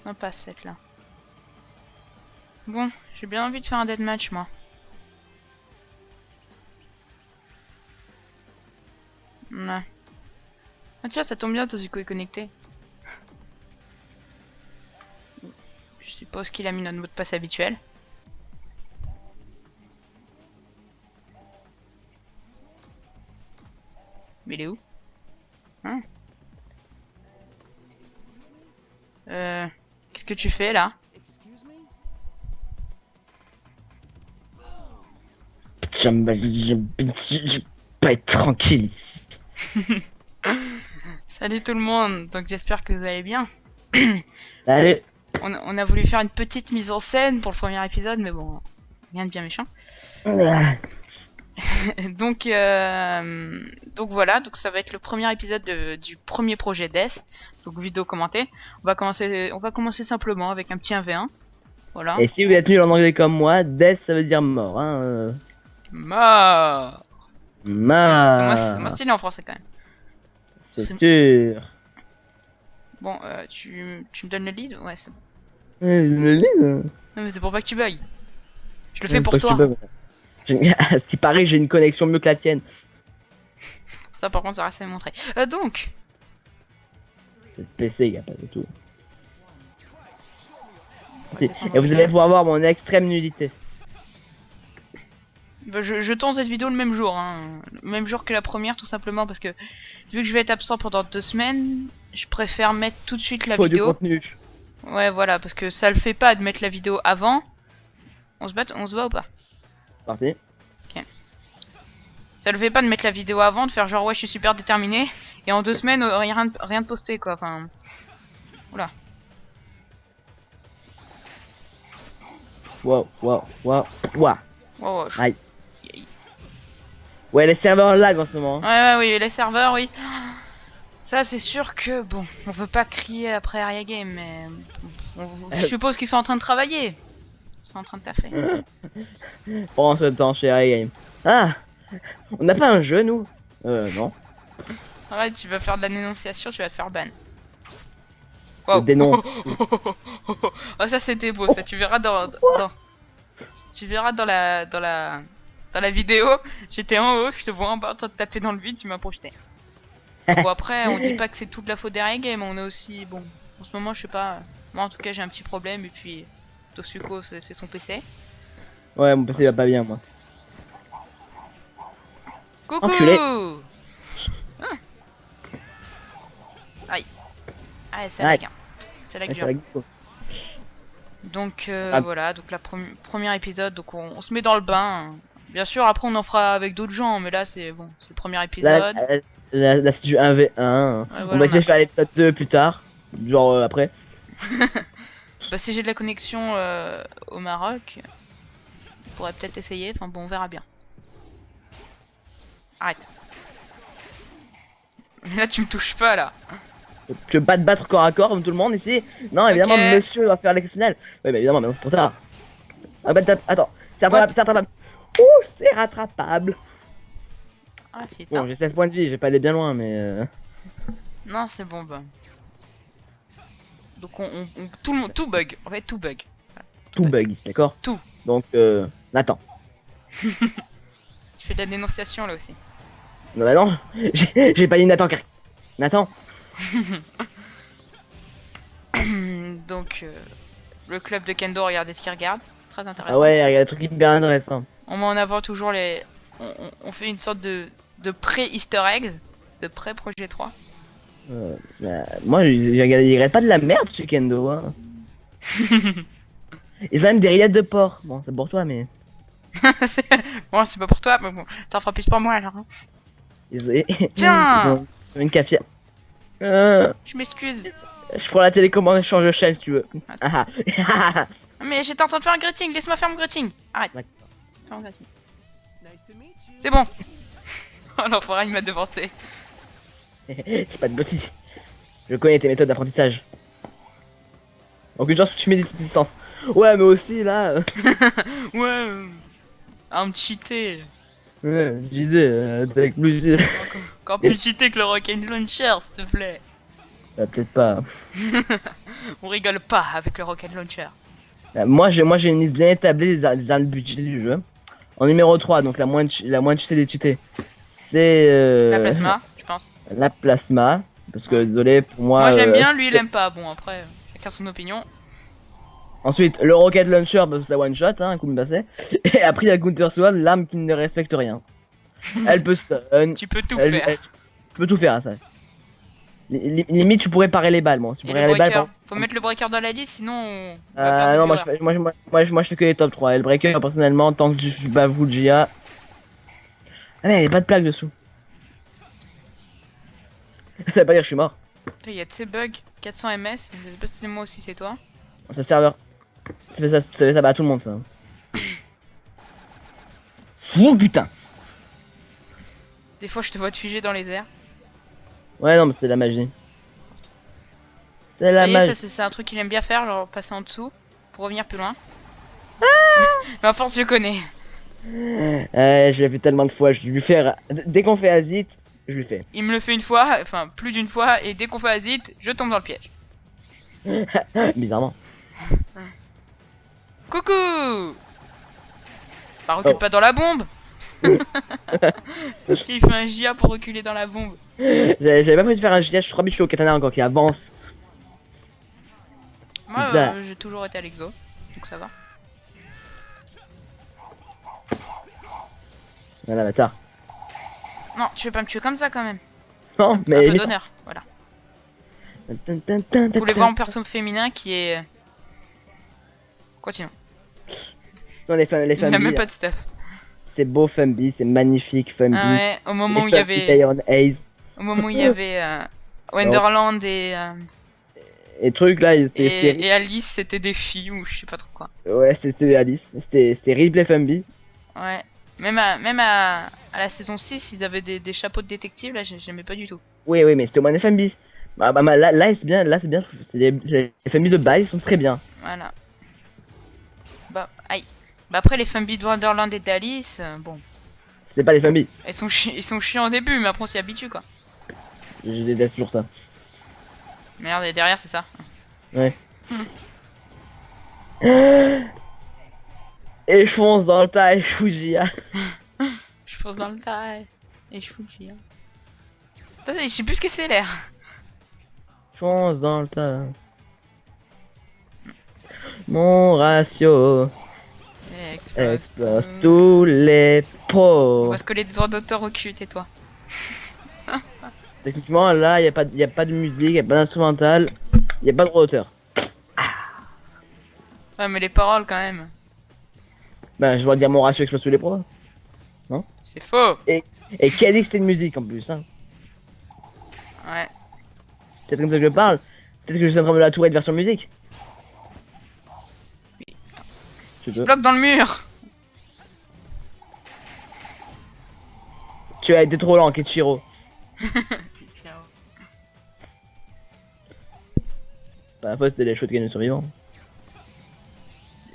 Sympa cette là. Bon, j'ai bien envie de faire un deathmatch moi. Ouais. Ah tiens, ça tombe bien, Tozuko est connecté. Je suppose qu'il a mis notre mot de passe habituel. Mais il est où? Hein? Qu'est-ce que tu fais là? Je pas être tranquille ici. Salut tout le monde, donc j'espère que vous allez bien. Allez. On a voulu faire une petite mise en scène pour le premier épisode, mais bon, rien de bien méchant. donc voilà, donc ça va être le premier épisode du premier projet Death, donc vidéo commentée. On va commencer simplement avec un petit 1v1. Voilà. Et si vous êtes nul en anglais comme moi, death ça veut dire mort. Hein. Mort. C'est moi Mort. stylé en français quand même. C'est sûr. Bon, tu me donnes le lead? Ouais, c'est bon. Non Non mais c'est pour pas que tu bugs. Je le fais pour toi. À ce qui paraît, j'ai une connexion mieux que la tienne. Ça par contre ça reste à montrer. Donc. C'est le PC, y a pas de tout. Et vous allez pouvoir voir mon extrême nullité. Bah, je tourne cette vidéo le même jour, hein. Le même jour que la première, tout simplement parce que vu que je vais être absent pendant 2 semaines, je préfère mettre tout de suite la vidéo. Du contenu. Ouais, voilà, parce que ça le fait pas de mettre la vidéo avant. On se bat ou pas? Parti. Ok. Ça le fait pas de mettre la vidéo avant, de faire genre ouais, je suis super déterminé, et en 2 semaines, rien de posté quoi. Enfin, oula. Wow. Wow, Aïe. Ouais, les serveurs lag en ce moment. Ouais, oui, les serveurs, oui. Ça, c'est sûr que, bon, on veut pas crier après Aria Game, mais je suppose qu'ils sont en train de travailler. Ils sont en train de taffer. Pendant ce temps chez Game. Ah, on n'a pas un jeu, nous? Non. Arrête, tu vas faire de la dénonciation, tu vas te faire ban. Wow. Dénonce. Oh, ça c'était beau, ça. Tu verras tu verras dans la vidéo. J'étais en haut, je te vois en bas en train de taper dans le vide, tu m'as projeté. Bon après, on dit pas que c'est toute la faute d'Aria Game, on a aussi, bon, en ce moment je sais pas. Moi en tout cas j'ai un petit problème et puis Tosuko c'est son PC. Ouais, mon PC va pas bien, moi. Coucou. Hein. Aïe. Ah, c'est la gueule. C'est la gueule. Donc voilà, donc la premier épisode, donc on se met dans le bain. Bien sûr, après on en fera avec d'autres gens, mais là c'est bon, c'est le premier épisode. Là c'est du 1v1. Ouais, voilà, on va essayer de faire l'épisode 2 plus tard, genre après. Bah si j'ai de la connexion au Maroc, on pourrait peut-être essayer, enfin bon, on verra bien. Arrête. Là tu me touches pas là. Tu veux pas te battre corps à corps comme tout le monde ici? Non, évidemment, okay. Monsieur va faire l'exceptionnel. Oui, mais évidemment, mais c'est trop tard. Ah, bah, attends, c'est rattrapable. Oh, c'est rattrapable. Ah, putain. Bon, j'ai 16 points de vie, je vais pas aller bien loin, mais. Non, c'est bon, bah. Donc, tout bug. En fait, tout bug. Voilà, tout bug ici, d'accord? Tout. Donc, Nathan. Je fais de la dénonciation là aussi. Non, bah non, j'ai pas dit Nathan. Nathan. Donc, le club de Kendo, regardez ce qu'il regarde. Très intéressant. Ah ouais, il y a des trucs hyper intéressants. On met en avant toujours les. On fait une sorte de pré-easter eggs, de pré-projet 3. Moi, il regarde pas de la merde chez Kendo. Hein. Ils ont même des rillettes de porc. Bon, c'est pour toi, mais. Bon, c'est pas pour toi, mais bon, ça en fera plus pour moi alors. Hein. Tiens, ils ont une cafetière. Je m'excuse. Je ferai la télécommande et change de chaîne si tu veux. Mais j'étais en train de faire un greeting, laisse-moi faire mon greeting. Arrête. Fais mon greeting. C'est bon. Oh l'enfoiré, il m'a devancé. J'ai pas de bêtises. Je connais tes méthodes d'apprentissage. Donc une chance que tu mets cette licence. Ouais, mais aussi là. Ouais. Un cheaté. Ouais, j'ai dit avec plus. Encore plus cheaté que le Rocket Launcher, s'il te plaît. Peut-être pas. On rigole pas avec le Rocket Launcher. Moi j'ai une liste bien établie dans le budget du jeu. En numéro 3, donc la moins cheatée des cheatés, c'est La plasma, je pense. la plasma. Parce que Ouais. désolé, pour moi. Moi je l'aime bien, lui il aime pas. Bon après, chacun son opinion. Ensuite, le Rocket Launcher, parce que ça one shot, hein, un coup de passé. Et après, il y a le Counter Sword, l'arme qui ne respecte rien. Elle peut stun, Tu peux tout elle, faire. elle- tu peux tout faire, ça. Limite, tu pourrais parer les balles, moi. Tu Et pourrais le parer les balles, breaker. par Faut mettre le breaker dans la liste, sinon on va perdre des non, moi viewers. je fais que les top 3. Et le breaker, personnellement, tant que je bavoue Gia. Ah, mais il n'y a pas de plaque dessous. Ça veut pas dire que je suis mort. Putain, il y a de ces bugs. 400 ms. Je sais pas si c'est moi aussi, c'est toi. C'est le serveur. Ça bat tout le monde, ça. Oh putain! Des fois je te vois te figer dans les airs. Ouais, non, mais c'est la magie. C'est la Vous voyez, ça magie. c'est un truc qu'il aime bien faire, genre passer en dessous pour revenir plus loin. Mais à force je connais. Je l'ai fait tellement de fois. Je lui fais. Dès qu'on fait Azit, je lui fais. Il me le fait une fois, enfin plus d'une fois, et dès qu'on fait Azit, je tombe dans le piège. Bizarrement. Coucou. Bah recule Oh. pas dans la bombe. Il fait un JA pour reculer dans la bombe. J'avais pas prévu de faire un GH, je suis trop habitué au katana encore qui avance. Moi Bizarre. j'ai toujours été à l'exo, donc ça va. Voilà, bâtard. Non, tu veux pas me tuer comme ça quand même. Non, Un mais. peu d'honneur, voilà. Vous voulez voir un perso féminin qui est... Continuons. Non, les Il n'a même Fumby, pas de stuff. c'est beau Fumby, c'est magnifique Fumby. Ah ouais, au moment où il y Les avait... Iron Haze. Au moment où il y avait Wonderland Et truc là, c'était. et Alice, c'était des filles ou je sais pas trop quoi. Ouais, c'était Alice. C'était Ripley Fumby. Ouais. Même à la saison 6, ils avaient des chapeaux de détective, là j'aimais pas du tout. Oui, oui, mais c'était au moins des Fumby. Là c'est bien, c'est bien. Les Fumby de base, ils sont très bien. Voilà. Bah, aïe. Bah après les Fumby de Wonderland et d'Alice, bon. C'était pas les Fumby. Ils sont chiants au début, mais après on s'y habitue quoi. Je déteste toujours ça. Merde, et derrière c'est ça. Ouais. Et je fonce dans le tas et je fous Gia. Je fonce dans le tas et je fous le chien. Putain, je sais plus ce que c'est l'air. Je fonce dans le tas. Mon ratio explose tous les On pots. va se coller des droits d'auteur au cul, tais-toi. Techniquement, là, y a pas de musique, y a pas d'instrumental, y a pas de droit d'auteur. Ouais, mais les paroles quand même. Ben, je dois dire mon ratio explose tous les pots. C'est faux. Et qui a dit que c'était une musique en plus, hein. Ouais. C'est comme ça que je parle. Peut-être que je suis en train de la tourette version musique. Tu Je veux. bloque dans le mur. Tu as été trop lent, Ketchiro. Pas la faute, c'est les shotguns de survivants.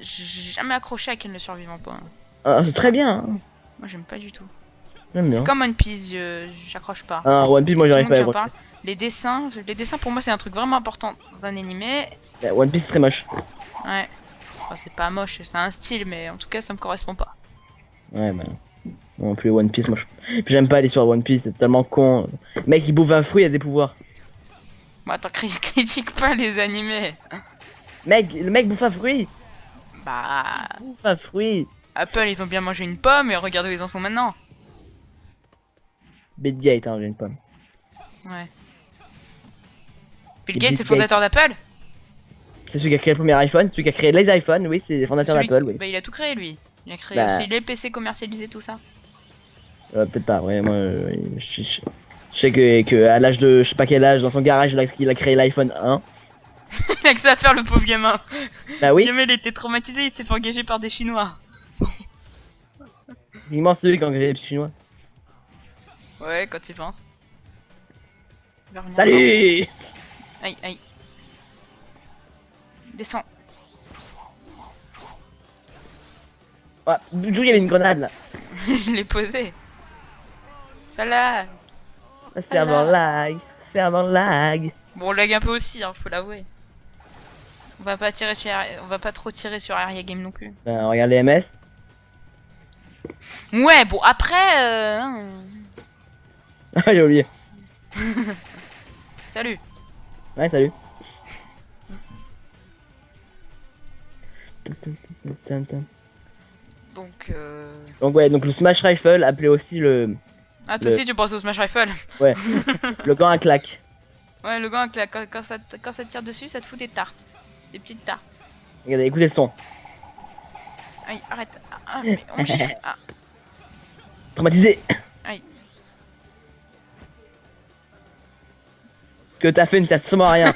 J'ai jamais accroché à Ken le survivant pas. Ah, c'est très bien, hein. Moi j'aime pas du tout. J'aime bien. C'est comme One Piece, j'accroche pas. Ah, One Piece, moi Tout le j'arrive monde pas à qui en accrocher. parle. Les dessins pour moi c'est un truc vraiment important dans un animé. One Piece c'est très moche. Ouais. Enfin, c'est pas moche, c'est un style, mais en tout cas ça me correspond pas. Ouais, bah. Non plus One Piece, moi je... Puis j'aime pas l'histoire de One Piece, c'est tellement con. Le mec il bouffe un fruit, il a des pouvoirs. Bon, attends, critique pas les animés. Mec, le mec bouffe un fruit. Bah, Bouffe un fruit. Apple ils ont bien mangé une pomme et regarde où ils en sont maintenant. Bill Gates, hein, j'ai une pomme. Ouais. Bill Et Gates Bill c'est le fondateur d'Apple. C'est celui qui a créé le premier iPhone, celui qui a créé les iPhones, oui, c'est le fondateur C'est celui d'Apple, qui- oui. Bah, il a tout créé lui. Il a créé Bah. aussi les PC commercialisés, tout ça. Peut-être pas, ouais, moi je sais que à l'âge de je sais pas quel âge, dans son garage, il a créé l'iPhone 1. Il a que ça à faire le pauvre gamin. Bah Le oui, gamin il était traumatisé, il s'est fait engager par des Chinois. effectivement, c'est lui qui a engagé les petits chinois. Ouais, quand il pense. Il va revenir Salut. encore. Aïe, aïe. Descends. Ouais, d'où il y avait une grenade là. Je l'ai posé. Ça là. Serveur lag, serveur lag. Bon, on lag un peu aussi, hein, faut l'avouer. On va pas tirer sur... On va pas trop tirer sur Area Game non plus. Regarde les MS. Ouais, bon, après... Ah, j'ai oublié. Salut. Ouais, salut. Donc, Donc ouais, donc le Smash Rifle, appelé aussi le... Ah, toi aussi tu penses au Smash Rifle. Ouais, le gant à claque. Ouais, le gars, quand ça te tire dessus, ça te fout des tartes. Des petites tartes. Regardez, écoutez le son. Aïe, arrête. Ah, mais on gifle. Ah, Traumatisé. aïe. Ce que t'as fait ne sert absolument à rien.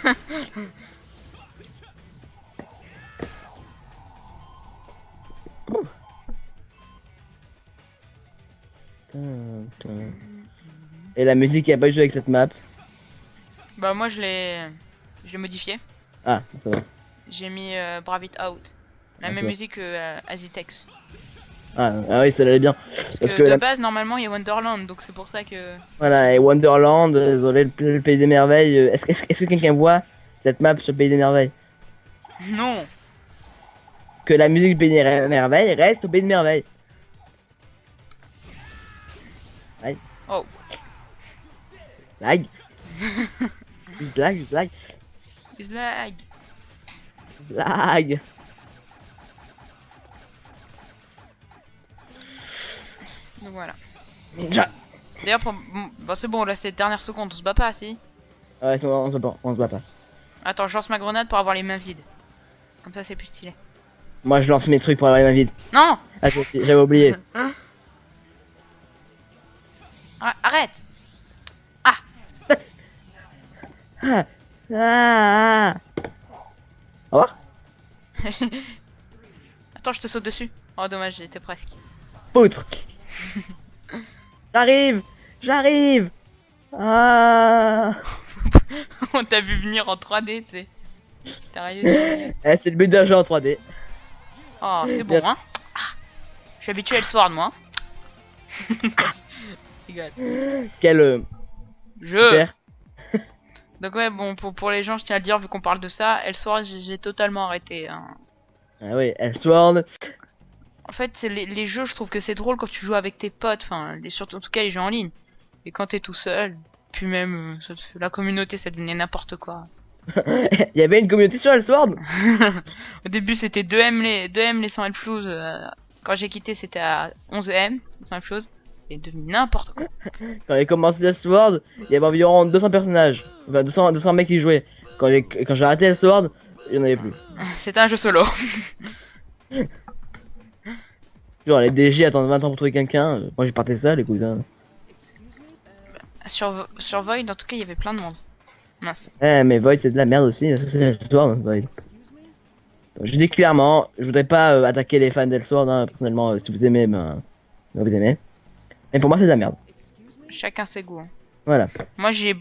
Et la musique, il a pas eu avec cette map. Bah, moi je l'ai modifié. Ah, ça va. J'ai mis Brave It Out. La même D'accord. musique que Azitex. Ah oui, ça allait bien. Parce que de base, normalement, il y a Wonderland, donc c'est pour ça que... Voilà, et Wonderland, le Pays des Merveilles. Est-ce que quelqu'un voit cette map sur le Pays des Merveilles? Non. Que la musique du Pays des Merveilles reste au Pays des Merveilles. Lag. Oh. Lag. Lag, lag, Lag. lag. Donc voilà. Ninja. D'ailleurs, bah, c'est bon, là c'est les dernières secondes, on se bat pas, si. Ouais, on se bat pas. Attends, je lance ma grenade pour avoir les mains vides. Comme ça, c'est plus stylé. Moi, je lance mes trucs pour avoir les mains vides. Non. Ah, j'avais oublié. Ah, arrête. Ah. Ah. Au revoir. Attends, je te saute dessus. Oh, dommage, j'étais presque. Poutre. J'arrive. Ah. On t'a vu venir en 3D, tu sais. Sérieux. Eh, c'est le but d'un jeu en 3D. Oh, c'est bon, hein. Ah, je suis habitué à le sword, moi. Rigole. Quel Je. super. Donc ouais, bon, pour les gens, je tiens à le dire, vu qu'on parle de ça, Elsword, j'ai totalement arrêté. Hein. Ah oui, Elsword. En fait, c'est les jeux, je trouve que c'est drôle quand tu joues avec tes potes, enfin, surtout en tout cas les jeux en ligne. Et quand t'es tout seul, puis même la communauté, ça devenait n'importe quoi. Il y avait une communauté sur Elsword. Au début, c'était 2M les 100 Elflouz. Quand j'ai quitté, c'était à 11M, 100 Elflouz. C'est devenu n'importe quoi. Quand j'ai commencé Elsword, il y avait environ 200 personnages. Enfin, 200 mecs qui jouaient. Quand j'ai arrêté Elsword, il y en avait plus. C'était un jeu solo. Genre, les DG attendent 20 ans pour trouver quelqu'un. Moi, j'ai parté seul, écoute. Hein. Sur Void, en tout cas, il y avait plein de monde. Mince. Eh, mais Void, c'est de la merde aussi. Parce que c'est Elsword, Void. Je dis clairement, je voudrais pas attaquer les fans d'Elsword. Hein, personnellement, si vous aimez, ben vous aimez. Mais pour moi, c'est de la merde. Chacun ses goûts. Hein. Voilà. Moi, j'ai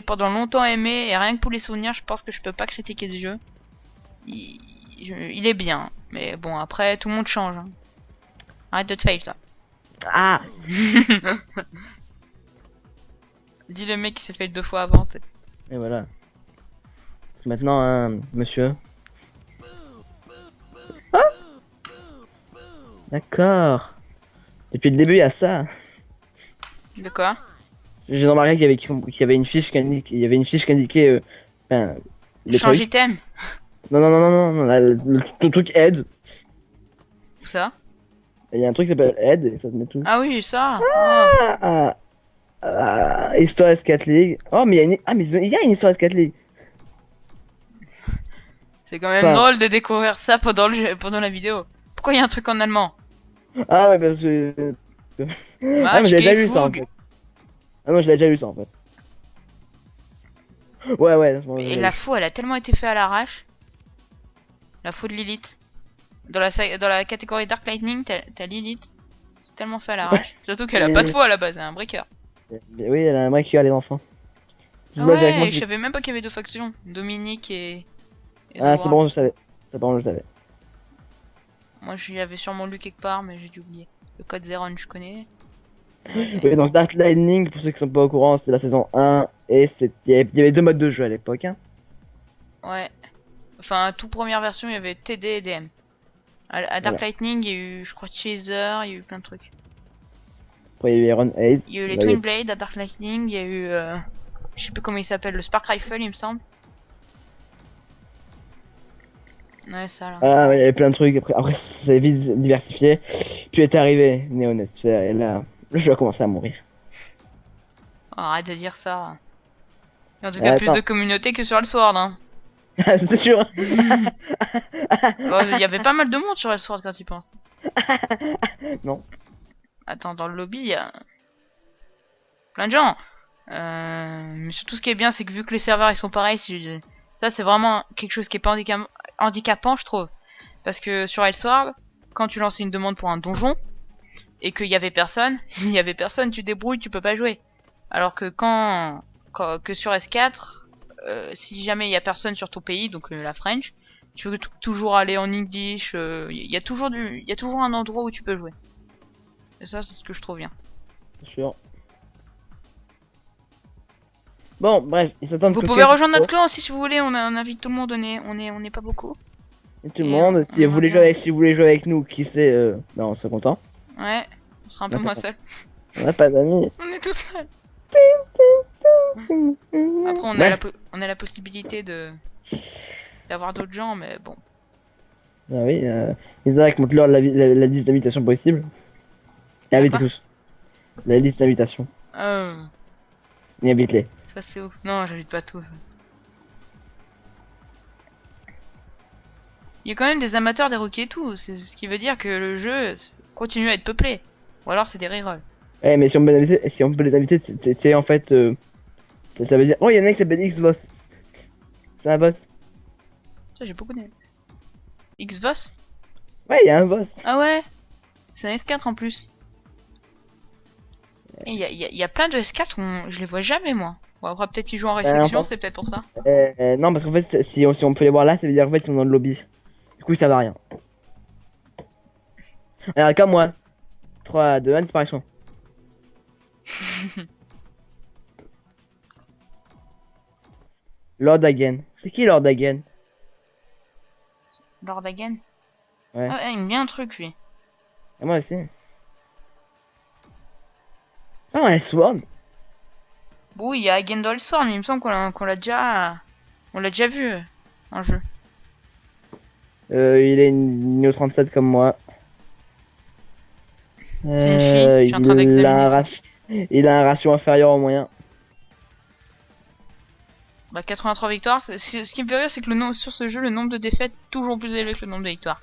pendant longtemps aimé, et rien que pour les souvenirs, je pense que je peux pas critiquer ce jeu. Il est bien, mais bon, après, tout le monde change. Hein. Arrête de te fail, toi. Ah. Dis le mec qui s'est fait 2 fois avant. T'sais. Et voilà. Maintenant, hein, monsieur. Ah. D'accord. Depuis le début, il y a ça. De quoi? J'ai remarqué qu'il y avait une fiche qui indiquait ben, les Change trucs. item? Non, le truc aide. Où ça? Il y a un truc qui s'appelle aide et ça te met tout. Ah oui, ça. Histoire S4 League. Oh, mais il y a une histoire S4 League. C'est quand même drôle de découvrir ça pendant la vidéo. Pourquoi il y a un truc en allemand? Ah ouais, parce que... Ah, mais j'ai déjà lu ça en fait. Ah non, je l'ai déjà lu ça en fait. Ouais. Et la faux, elle a tellement été faite à l'arrache. La faux de Lilith. Dans la catégorie Dark Lightning, t'as Lilith. C'est tellement fait à l'arrache. Surtout qu'elle a pas de faux à la base, elle a un breaker. Oui, elle a un breaker, les enfants. Ah ouais, je savais même pas qu'il y avait 2 factions. Dominique et ah, c'est bon, je savais. Moi, j'y avais sûrement lu quelque part, mais j'ai dû oublier. Le code Zeron, je connais. Oui, donc Dark Lightning, pour ceux qui sont pas au courant, c'est la saison 1 Et il y avait deux modes de jeu à l'époque. Hein. Ouais. Enfin, toute première version, il y avait TD et DM. À Dark Voilà. Lightning, il y a eu, je crois, Chaser, il y a eu plein de trucs. Après, il y a eu Iron Haze. Il y a eu les Là, il y Twin Blade à Dark Lightning, il y a eu, je sais plus comment il s'appelle, le Spark Rifle, il me semble. Ouais, ça là. Ah, ouais, il y avait plein de trucs. Après c'est vite diversifié. Puis est arrivé Neonasphere. Et là, le jeu a commencé à mourir. Oh, arrête de dire ça. Et en tout cas, plus Attends, de communauté que sur Elsword, hein. c'est sûr. Bon, il y avait pas mal de monde sur Elsword quand tu penses. Non. Attends, dans le lobby, il y a plein de gens. Mais surtout, ce qui est bien, c'est que vu que les serveurs ils sont pareils, ça c'est vraiment quelque chose qui est pas handicapant, je trouve. Parce que sur Elsword, quand tu lances une demande pour un donjon et qu'il y avait personne, il y avait personne, tu débrouilles, tu peux pas jouer. Alors que que sur S4, si jamais il y a personne sur ton pays, donc la French, tu peux toujours aller en English. Il y a toujours il y a toujours un endroit où tu peux jouer. Et ça, c'est ce que je trouve bien. C'est sûr. Bon, bref, il s'attend de Vous pouvez rejoindre notre clan aussi si vous voulez. On invite tout le monde. On est pas beaucoup. Et tout le Et monde, si vous aimerait voulez bien. jouer avec, si vous voulez jouer avec nous, qui sait, ben, on serait content. Ouais, on sera un peu moins seul. On n'a pas d'amis. On est tous seuls. Après, Après, on a la possibilité d'avoir d'autres gens, mais bon. Ah oui, Isaac montre-leur la liste d'invitations possible. Et invitez Quoi? tous. La liste d'invitations. Euh, Et invite-les. Ça c'est ouf. Non, j'invite pas tous. Il y a quand même des amateurs des rookies et tout. C'est ce qui veut dire que le jeu continue à être peuplé. Ou alors c'est des rerolls. Eh, mais si on peut les inviter, c'est en fait. Ça veut dire. Oh, il y en a un qui s'appelle X-Boss. C'est un boss. Ça, j'ai beaucoup de Xbox. Ouais, il y a un boss. Ah ouais. C'est un S4 en plus. Et il y a plein de S4, je les vois jamais moi. Bon, après peut-être qu'ils jouent en réception, Enfin, c'est peut-être pour ça. non, parce qu'en fait, si on peut les voir là, ça veut dire en fait ils sont dans le lobby. Du coup, ça va rien. Alors, comme moi. 3, 2, 1, disparition. Lord Hagen. C'est qui Lord Hagen? Lord Hagen. Ouais. Ah, il aime bien un truc lui. Et moi aussi. Ah, un Sworn. Bon, il y a Hagen dans le sort, mais il me semble on l'a déjà vu en jeu. Il est niveau 37 comme moi. C'est une fille, je suis en train d'examiner ça. Il a un ratio inférieur au moyen. Bah 83 victoires, ce qui me fait rire c'est que sur ce jeu le nombre de défaites est toujours plus élevé que le nombre de victoires.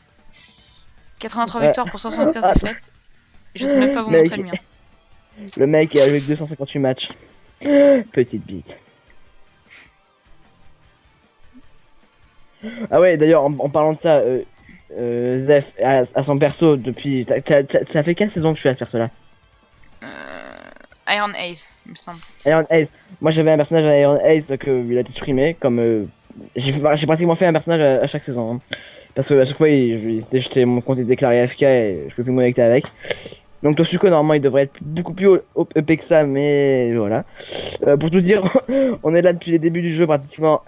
83 Ouais. victoires pour 75 défaites. Je sais même pas vous Mec, montrer le mien. le mec a joué que 258 matchs. Petite bite. Ah ouais, d'ailleurs, en parlant de ça, Zef a son perso depuis. Ça fait quelle saison que je suis à ce perso-là? Iron Ace, il me semble. Iron Ace. Moi j'avais un personnage à Iron Ace il a été supprimé. Comme j'ai pratiquement fait un personnage à chaque saison. Hein. Parce que à chaque fois, mon compte est déclaré AFK et je peux plus me connecter avec. Donc Tosuko normalement il devrait être beaucoup plus EP que ça, mais voilà. Pour tout dire, on est là depuis les débuts du jeu pratiquement.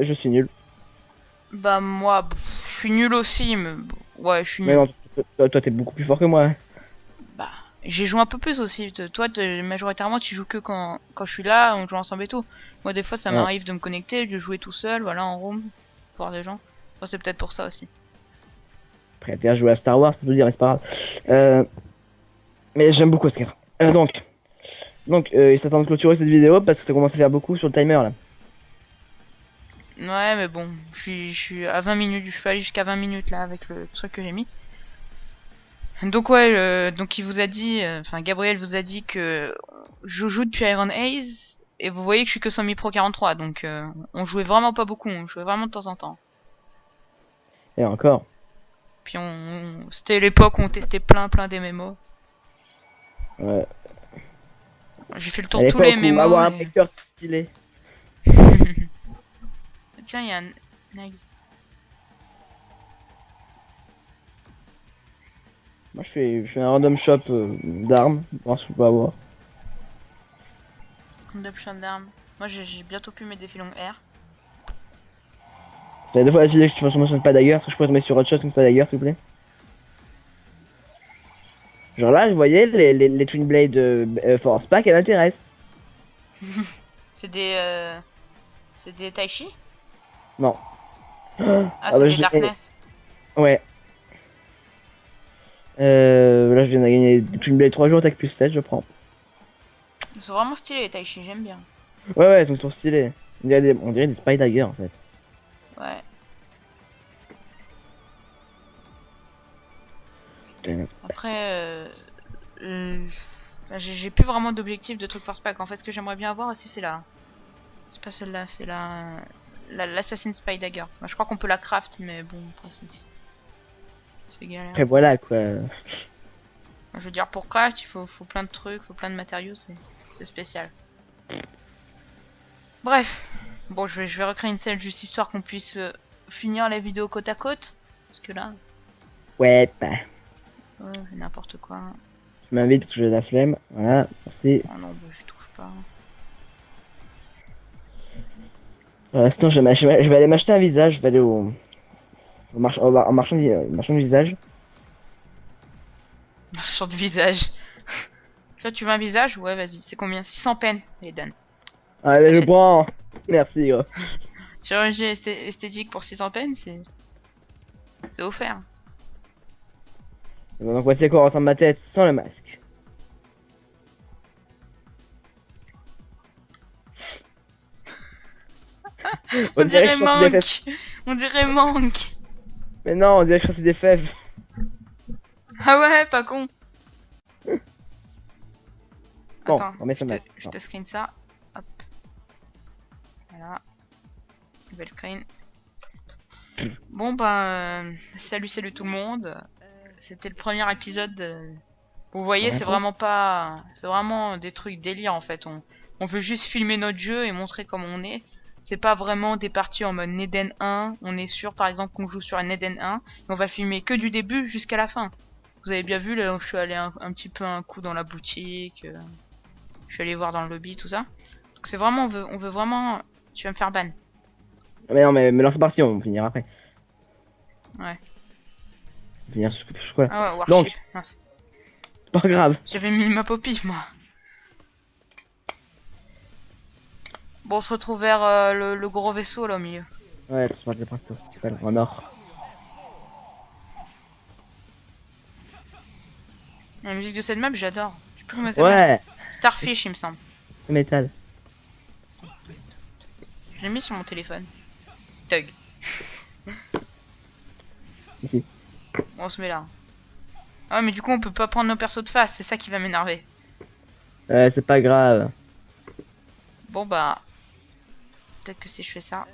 Je suis nul. Bah moi, je suis nul aussi, mais ouais, je suis Mais nul. non, toi t'es beaucoup plus fort que moi. Bah, j'ai joué un peu plus aussi. Toi, majoritairement, tu joues que quand je suis là, on joue ensemble et tout. Moi, des fois, ça Ouais. m'arrive de me connecter, de jouer tout seul, voilà, en room, voir des gens. Bon, c'est peut-être pour ça aussi. Après, t'es à jouer à Star Wars, pour tout dire, c'est pas grave. Mais j'aime beaucoup Oscar. Il s'attend de clôturer cette vidéo parce que ça commence à faire beaucoup sur le timer là. Ouais, mais bon, je suis à 20 minutes, je peux aller jusqu'à 20 minutes là avec le truc que j'ai mis. Donc ouais, donc il vous a dit, enfin Gabriel vous a dit que je joue depuis Iron Haze et vous voyez que je suis que sur Mi Pro 43, donc on jouait vraiment pas beaucoup, on jouait vraiment de temps en temps. Et encore. Puis c'était l'époque où on testait plein des MMO. Ouais. J'ai fait le À tour de tous les l'époque où MMO. avoir un Et... vecteur stylé. Tiens, il y a un nag. Moi je fais un random shop d'armes. Voir ce qu'on peut avoir. D'option d'armes. Moi j'ai bientôt pu mes défis long air. Ça fait 2 fois d'affilée que je mentionne pas d'ailleurs. Est-ce que je pourrais tomber sur autre chose que pas d'ailleurs, s'il vous plaît? Genre là, je voyais les Twin Blade Force Pack, elle m'intéresse. C'est des Taichi? Non. Ah, Ah c'est bah, des Darkness. Ouais. Là, je viens de gagner des Twin Blade 3 jours, attaque plus 7, je prends. Ils sont vraiment stylés les Taichi, j'aime bien. Ouais, ils sont trop stylés. On dirait des Spy-Dagger en fait. Ouais. Putain. Après, enfin, j'ai plus vraiment d'objectif de trucs force pack. En fait, ce que j'aimerais bien avoir aussi, c'est la. C'est pas celle-là, c'est l'Assassin Spy Dagger. Enfin, je crois qu'on peut la craft, mais bon, c'est galère. Après, voilà quoi. Je veux dire, pour craft, il faut plein de trucs, faut plein de matériaux, c'est spécial. Bref, bon, je vais recréer une scène juste histoire qu'on puisse finir la vidéo côte à côte. Parce que là, Ouais, bah. ouais, n'importe quoi. Je m'invite parce que j'ai la flemme. Voilà, merci. Oh non, bah, je touche pas. Pour l'instant, je vais aller m'acheter un visage. Je vais aller au marchand de visage. Marchand de visage. Toi, tu veux un visage? Ouais, vas-y. C'est combien? 600 peines. Allez, donne. Allez, je T'achètes. prends. Merci, gros. Chirurgie esthétique pour 600 peines, c'est offert. Et bon, donc voici à quoi ressemble ma tête sans le masque. On que dirait je sortis des fèves. manque. On dirait manque. Mais non, on dirait que je sortis des fèves. Ah ouais, pas con. Bon, Attends, on met ce masque. je te screen ça. Hop. Voilà. Nouvelle screen. Bon bah, salut tout le monde. C'était le premier épisode. Vous voyez, c'est vraiment pas, c'est vraiment des trucs délire en fait. On veut juste filmer notre jeu et montrer comment on est. C'est pas vraiment des parties en mode Neden 1. On est sûr par exemple qu'on joue sur un Neden 1 et on va filmer que du début jusqu'à la fin. Vous avez bien vu là, je suis allé un petit peu un coup dans la boutique. Je suis allé voir dans le lobby tout ça. Donc c'est vraiment, on veut vraiment. Tu vas me faire ban. Mais non, mais lance partie, on finira après. Ouais. On finira sur quoi? Ah ouais, Warship. Donc, Mince. pas grave. J'avais mis ma pop-pif moi. Bon, on se retrouve vers le gros vaisseau là au milieu. Ouais, tu parles de pinceau. Tu parles en or. La musique de cette map, j'adore. Je sais plus comment ça s'appelle. Ouais, Starfish, il me semble. c'est métal. Je l'ai mis sur mon téléphone. Tug. Ici. Bon, on se met là. Ah ouais, mais du coup, on peut pas prendre nos persos de face, c'est ça qui va m'énerver. C'est pas grave. Bon, bah. Peut-être que si je fais ça.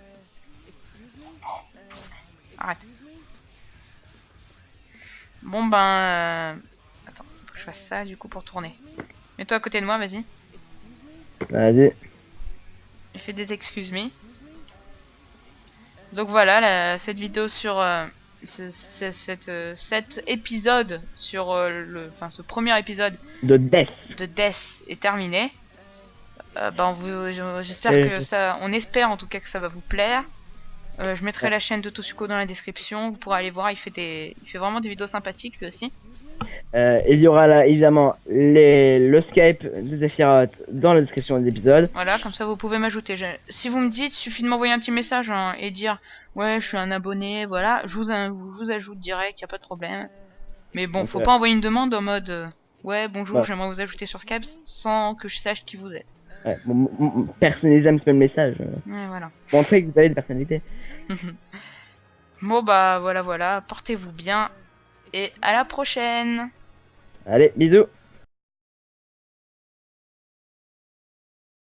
Arrête. Bon, ben. Attends, faut que je fasse ça du coup pour tourner. Mets-toi à côté de moi, vas-y. Vas-y. J'ai fait des excuses, me. Donc voilà, cette vidéo sur. Cet épisode sur ce premier épisode De Death. de Death est terminé. J'espère que ça, on espère en tout cas que ça va vous plaire. Je mettrai la chaîne de Tosuko dans la description. Vous pourrez aller voir. Il fait vraiment des vidéos sympathiques lui aussi. Il y aura là évidemment le Skype de Zephyroth dans la description de l'épisode. Voilà, comme ça vous pouvez m'ajouter. Si vous me dites, suffit de m'envoyer un petit message hein, et dire ouais, je suis un abonné. Voilà, je vous ajoute direct, y a pas de problème. Mais bon, faut pas envoyer une demande en mode ouais, bonjour, j'aimerais vous ajouter sur Skype sans que je sache qui vous êtes. Ouais, personnalisez un petit peu le message. Ouais, voilà. Montrez que vous avez des personnalités. Bon bah voilà, portez-vous bien et à la prochaine. Allez, bisous.